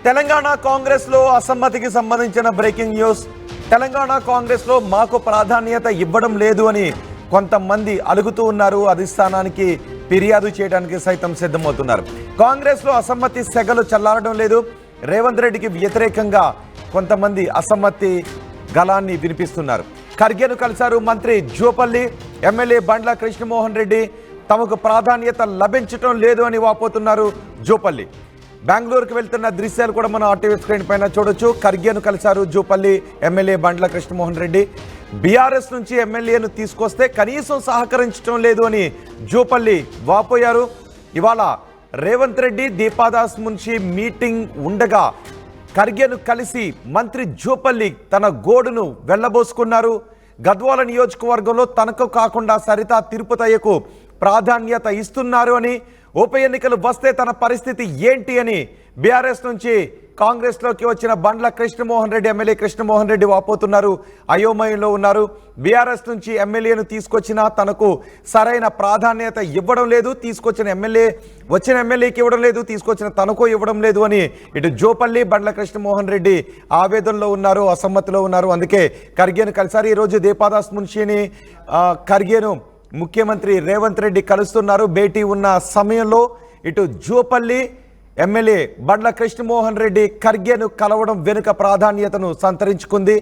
తెలంగాణ కాంగ్రెస్ లో అసమ్మతికి సంబంధించిన breaking news. Telangana Congress లో మాకు ప్రాధాన్యత ఇవ్వడం లేదు అని కొంతమంది అలుగుతూ ఉన్నారు. అధిష్టానానికి ఫిర్యాదు చేయడానికి సైతం సిద్ధమవుతున్నారు. కాంగ్రెస్ లో అసమ్మతి సెగలు చల్లారడం లేదు. రేవంత్ రెడ్డికి వ్యతిరేకంగా కొంతమంది అసమ్మతి గళాన్ని వినిపిస్తున్నారు. ఖర్గేను కలిశారు మంత్రి జూపల్లి. ఎమ్మెల్యే బండ్ల కృష్ణమోహన్ రెడ్డి తమకు ప్రాధాన్యత లభించడం లేదు అని వాపోతున్నారు జూపల్లి. బెంగళూరుకు వెళ్తున్న దృశ్యాలు కూడా మనం ఆర్టీవీ స్క్రీన్ పైన చూడొచ్చు. ఖర్గేను కలిశారు జూపల్లి, ఎమ్మెల్యే బండ్ల కృష్ణమోహన్ రెడ్డి. బీఆర్ఎస్ నుంచి ఎమ్మెల్యేను తీసుకొస్తే కనీసం సహకరించడం లేదు అని జూపల్లి వాపోయారు. ఇవాళ రేవంత్ రెడ్డి, దీపాదాస్ మున్షి మీటింగ్ ఉండగా ఖర్గేను కలిసి మంత్రి జూపల్లి తన గోడును వెళ్లబోసుకున్నారు. గద్వాల నియోజకవర్గంలో తనకు కాకుండా సరితా తిరుపతయ్యకు ప్రాధాన్యత ఇస్తున్నారు అని, ఉప ఎన్నికలు వస్తే తన పరిస్థితి ఏంటి అని బీఆర్ఎస్ నుంచి కాంగ్రెస్లోకి వచ్చిన బండ్ల కృష్ణమోహన్ రెడ్డి, ఎమ్మెల్యే కృష్ణమోహన్ రెడ్డి వాపోతున్నారు. అయోమయంలో ఉన్నారు. బీఆర్ఎస్ నుంచి ఎమ్మెల్యేను తీసుకొచ్చినా తనకు సరైన ప్రాధాన్యత ఇవ్వడం లేదు, వచ్చిన ఎమ్మెల్యేకి ఇవ్వడం లేదు, తీసుకొచ్చిన తనకు ఇవ్వడం లేదు అని ఇటు జూపల్లి, బండ్ల కృష్ణమోహన్ రెడ్డి ఆవేదనలో ఉన్నారు, అసమ్మతిలో ఉన్నారు. అందుకే ఖర్గేను కలిసారు. ఈరోజు దీపాదాస్ మున్షిని ఖర్గేను ముఖ్యమంత్రి రేవంత్ రెడ్డి కలుస్తున్నారు. భేటీ ఉన్న సమయంలో ఇటు జూపల్లి, ఎమ్మెల్యే బండ్ల కృష్ణమోహన్ రెడ్డి ఖర్గేను కలవడం వెనుక ప్రాధాన్యతను సంతరించుకుంది.